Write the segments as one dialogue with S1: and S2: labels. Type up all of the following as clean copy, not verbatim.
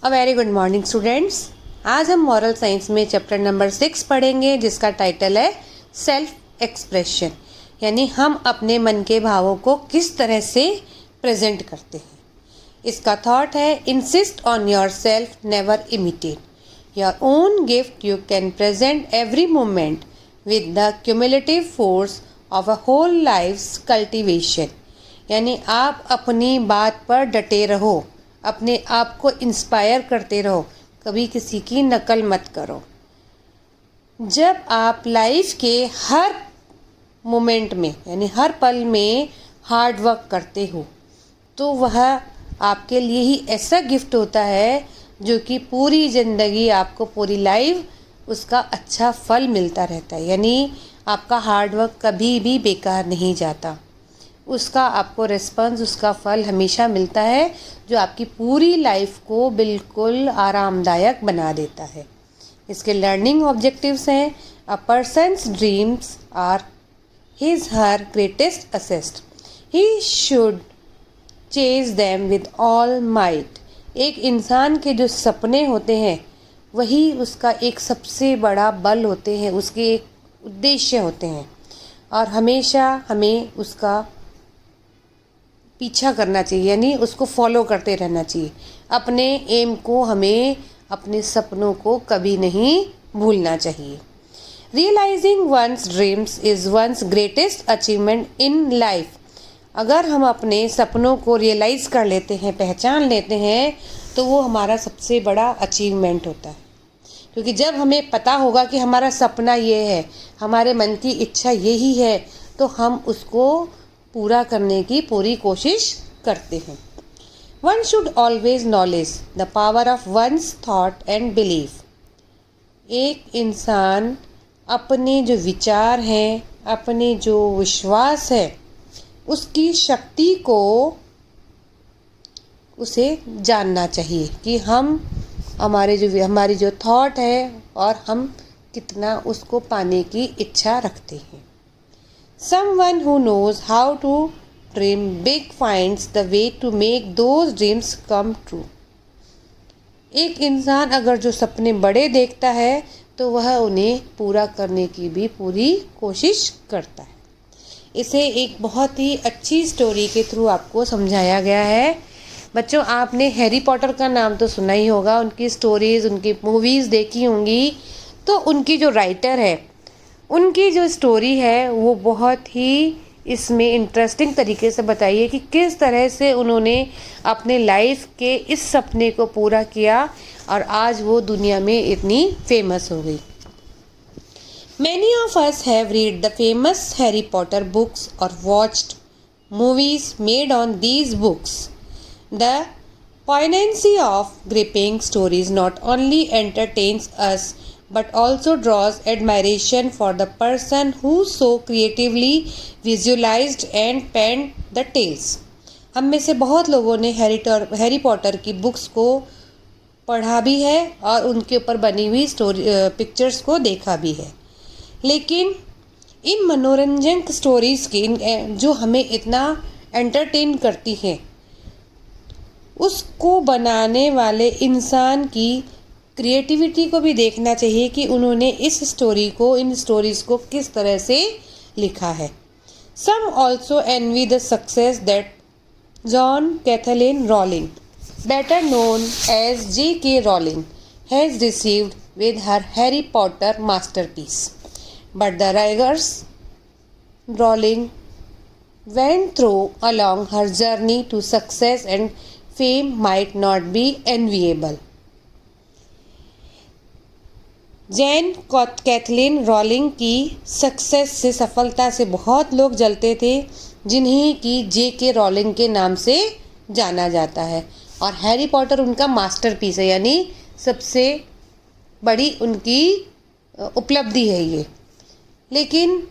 S1: A very good morning students. आज हम moral science में चैप्टर नंबर 6 पढ़ेंगे, जिसका टाइटल है सेल्फ एक्सप्रेशन, यानी हम अपने मन के भावों को किस तरह से प्रेजेंट करते हैं। इसका थॉट है insist on yourself, never imitate your own gift. You can present every moment with the cumulative force of a whole life's cultivation, यानी आप अपनी बात पर डटे रहो, अपने आप को इंस्पायर करते रहो, कभी किसी की नकल मत करो। जब आप लाइफ के हर मोमेंट में यानी हर पल में हार्ड वर्क करते हो तो वह आपके लिए ही ऐसा गिफ्ट होता है जो कि पूरी ज़िंदगी आपको, पूरी लाइफ उसका अच्छा फल मिलता रहता है। यानी आपका हार्ड वर्क कभी भी बेकार नहीं जाता, उसका आपको रिस्पॉन्स, उसका फल हमेशा मिलता है जो आपकी पूरी लाइफ को बिल्कुल आरामदायक बना देता है। इसके लर्निंग ऑब्जेक्टिव्स हैं a person's dreams are his her greatest assets, he should chase them with all might. एक इंसान के जो सपने होते हैं वही उसका एक सबसे बड़ा बल होते हैं, उसके एक उद्देश्य होते हैं और हमेशा हमें उसका पीछा करना चाहिए, यानी उसको फॉलो करते रहना चाहिए। अपने एम को, हमें अपने सपनों को कभी नहीं भूलना चाहिए। Realising one's dreams is one's greatest achievement in life. अगर हम अपने सपनों को रियलाइज़ कर लेते हैं, पहचान लेते हैं, तो वो हमारा सबसे बड़ा अचीवमेंट होता है। क्योंकि जब हमें पता होगा कि हमारा सपना ये है, हमारे मन की इच्छा यही है, तो हम उसको पूरा करने की पूरी कोशिश करते हैं। One should always knowledge the power of one's thought and belief. एक इंसान अपने जो विचार हैं, अपने जो विश्वास है, उसकी शक्ति को उसे जानना चाहिए कि हमारी जो थॉट है और हम कितना उसको पाने की इच्छा रखते हैं। Someone who knows how to dream big finds the way to make those dreams come true. एक इंसान अगर जो सपने बड़े देखता है तो वह उन्हें पूरा करने की भी पूरी कोशिश करता है। इसे एक बहुत ही अच्छी स्टोरी के थ्रू आपको समझाया गया है। बच्चों, आपने हैरी पॉटर का नाम तो सुना ही होगा, उनकी स्टोरीज़, उनकी मूवीज़ देखी होंगी। तो उनकी जो राइटर है, उनकी जो स्टोरी है वो बहुत ही इसमें इंटरेस्टिंग तरीके से बताई है कि किस तरह से उन्होंने अपने लाइफ के इस सपने को पूरा किया और आज वो दुनिया में इतनी फेमस हो गई। Many of us have read the famous Harry Potter books और watched movies made on these books. The poignancy of gripping stories not only entertains us but also draws admiration for the person who so creatively visualized and penned the tales. हम में से बहुत लोगों ने Harry Potter की books को पढ़ा भी है और उनके ऊपर बनी हुई पिक्चर्स को देखा भी है, लेकिन इन मनोरंजक स्टोरीज़ की जो हमें इतना एंटरटेन करती हैं, उसको बनाने वाले इंसान की क्रिएटिविटी को भी देखना चाहिए कि उन्होंने इन स्टोरीज़ को किस तरह से लिखा है। Some also envy the success that John Kathleen Rowling, better known as J.K. Rowling, has received with her Harry Potter masterpiece. But the writers Rowling went through along her journey to success and fame might not be enviable. Jane Kathleen Rowling की success से, सफलता से बहुत लोग जलते थे, जिन्हें कि J.K. रॉलिंग के नाम से जाना जाता है और हैरी पॉटर उनका मास्टरपीस है, यानी सबसे बड़ी उनकी उपलब्धि है ये। लेकिन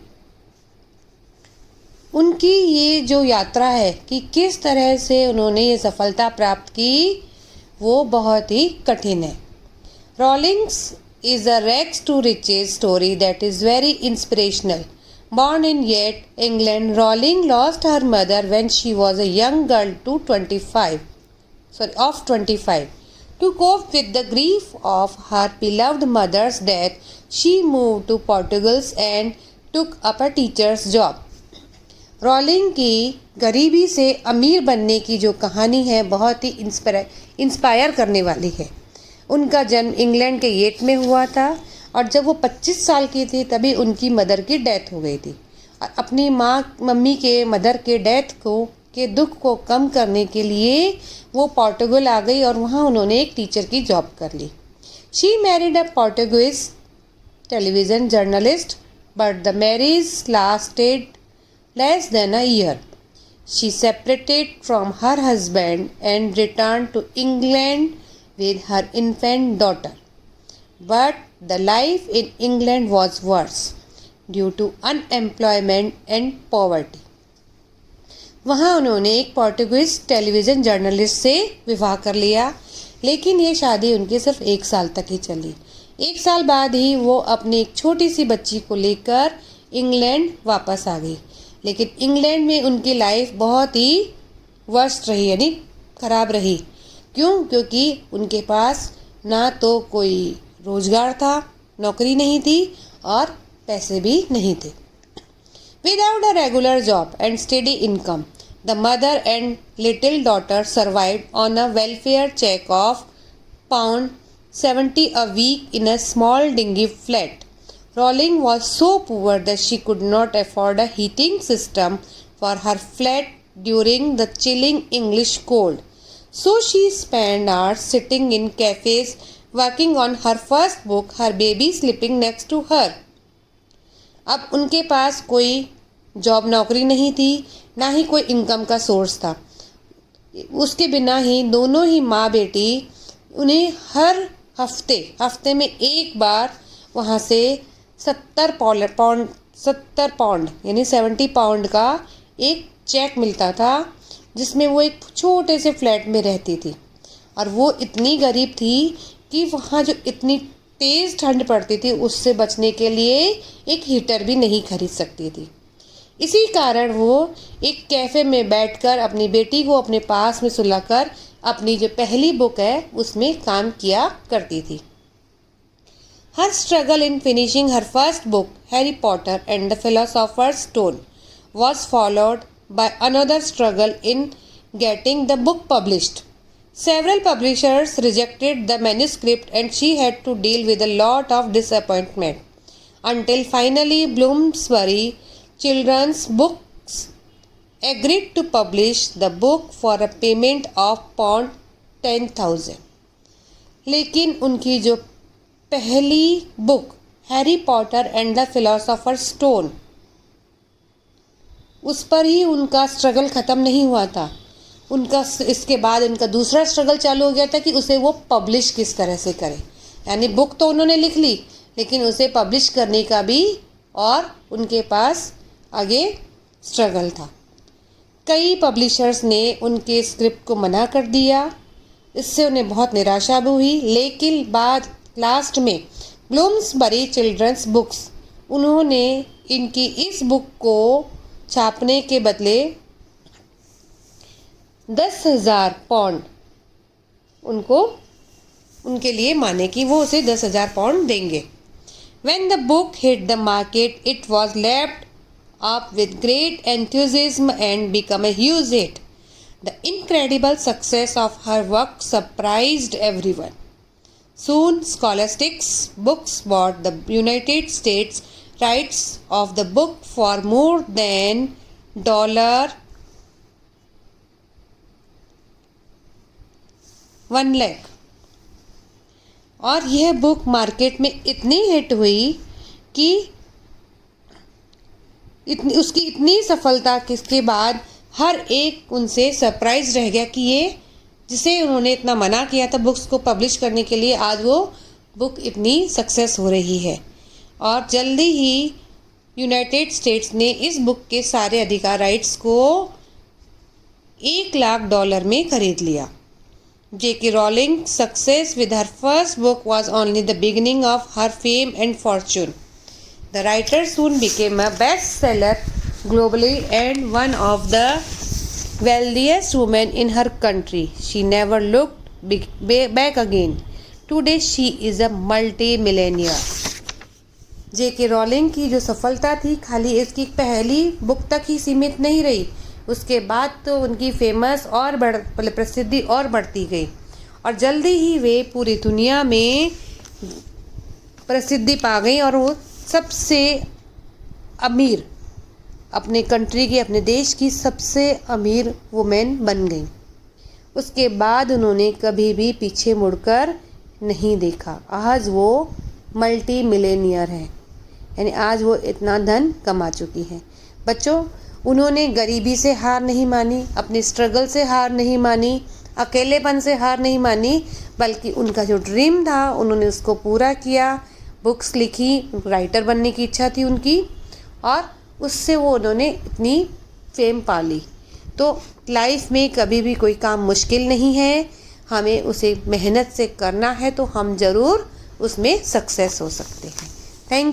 S1: उनकी ये जो यात्रा है कि किस तरह से उन्होंने ये सफलता प्राप्त की, वो बहुत ही कठिन है। Rawlings is a rags to riches story that is very inspirational. Born in Yate, England, Rowling lost her mother when she was a young girl of 25. To cope with the grief of her beloved mother's death, she moved to Portugal and took up a teacher's job. Rowling की गरीबी से अमीर बनने की जो कहानी है बहुत ही इंस्पायर करने वाली है। उनका जन्म इंग्लैंड के येट में हुआ था और जब वो 25 साल की थी तभी उनकी मदर की डेथ हो गई थी और अपनी मम्मी के मदर के डेथ के दुख को कम करने के लिए वो पोर्टुगल आ गई और वहाँ उन्होंने एक टीचर की जॉब कर ली। She married a Portuguese television journalist but the marriage lasted less than a year. She separated from her husband and returned to England with her infant daughter. But the life in England was worse due to unemployment and poverty. वहाँ उन्होंने एक Portuguese television journalist से विवाह कर लिया, लेकिन ये शादी उनकी सिर्फ 1 साल तक ही चली। 1 साल बाद ही वो अपनी एक छोटी सी बच्ची को लेकर इंग्लैंड वापस आ गई। लेकिन इंग्लैंड में उनकी लाइफ बहुत ही वर्स्ट रही, यानी ख़राब रही। क्यों? क्योंकि उनके पास ना तो कोई रोज़गार था, नौकरी नहीं थी और पैसे भी नहीं थे। Without a regular job and steady income, the mother and little daughter survived on a welfare cheque of £70 a week in a small dingy flat. Rowling was so poor that she could not afford a heating system for her flat during the chilling English cold. So she spent hours sitting in cafes working on her first book, her baby sleeping next to her. अब उनके पास कोई job नौकरी नहीं थी, ना ही कोई income का source था। उसके बिना ही दोनों ही माँ बेटी उन्हें हर हफ्ते में एक बार वहाँ से 70 पाउंड यानी 70 पाउंड का एक चेक मिलता था, जिसमें वो एक छोटे से फ्लैट में रहती थी। और वो इतनी गरीब थी कि वहाँ जो इतनी तेज़ ठंड पड़ती थी उससे बचने के लिए एक हीटर भी नहीं खरीद सकती थी। इसी कारण वो एक कैफ़े में बैठकर अपनी बेटी को अपने पास में सुलाकर अपनी जो पहली बुक है उसमें काम किया करती थी। Her struggle in finishing her first book, Harry Potter and the Philosopher's Stone, was followed by another struggle in getting the book published. Several publishers rejected the manuscript and she had to deal with a lot of disappointment until finally Bloomsbury Children's Books agreed to publish the book for a payment of £10,000. लेकिन उनकी जो पहली book Harry Potter and the philosopher stone, उस पर ही उनका struggle ख़त्म नहीं हुआ था। इसके बाद उनका दूसरा स्ट्रगल चालू हो गया था कि उसे वो पब्लिश किस तरह से करें। यानी बुक तो उन्होंने लिख ली, लेकिन उसे पब्लिश करने का भी और उनके पास आगे स्ट्रगल था। कई पब्लिशर्स ने उनके स्क्रिप्ट को मना कर दिया, इससे उन्हें बहुत निराशा भी हुई। लेकिन लास्ट में ब्लूम्सबरी चिल्ड्रंस बुक्स, उन्होंने इनकी इस बुक को छापने के बदले 10,000 पाउंड उनके लिए माने कि वो उसे 10,000 पाउंड देंगे। When the book hit the market, it was lapped up with great enthusiasm and became a huge hit. The incredible success of her work surprised everyone. Soon, Scholastic Books bought the United States rights of the book for more than $1 lakh. और यह book market में इतनी hit हुई कि उसकी इतनी सफलता के बाद हर एक उनसे सरप्राइज रह गया कि ये जिसे उन्होंने इतना मना किया था बुक्स को पब्लिश करने के लिए, आज वो बुक इतनी सक्सेस हो रही है। और जल्दी ही यूनाइटेड स्टेट्स ने इस बुक के सारे अधिकार राइट्स को $1 लाख में खरीद लिया। J.K. Rowling's success with her first book was only the beginning of her fame and fortune. The writer soon became a bestseller globally and one of the wealthiest women in her country. She never looked back again. Today she is a multi-millionaire. J.K. Rowling की जो सफलता थी खाली इसकी पहली book तक ही सीमित नहीं रही, उसके बाद तो उनकी फेमस और प्रसिद्धि और बढ़ती गई और जल्दी ही वे पूरी दुनिया में प्रसिद्धि पा गई और वो सबसे अमीर अपने कंट्री की, अपने देश की सबसे अमीर वुमेन बन गई। उसके बाद उन्होंने कभी भी पीछे मुड़कर नहीं देखा। आज वो मल्टी मिलेनियर है, यानी आज वो इतना धन कमा चुकी हैं। बच्चों, उन्होंने गरीबी से हार नहीं मानी, अपनी स्ट्रगल से हार नहीं मानी, अकेलेपन से हार नहीं मानी, बल्कि उनका जो ड्रीम था उन्होंने उसको पूरा किया। बुक्स लिखी, राइटर बनने की इच्छा थी उनकी और उससे वो उन्होंने इतनी फेम पा ली। तो लाइफ में कभी भी कोई काम मुश्किल नहीं है, हमें उसे मेहनत से करना है तो हम ज़रूर उसमें सक्सेस हो सकते हैं। थैंक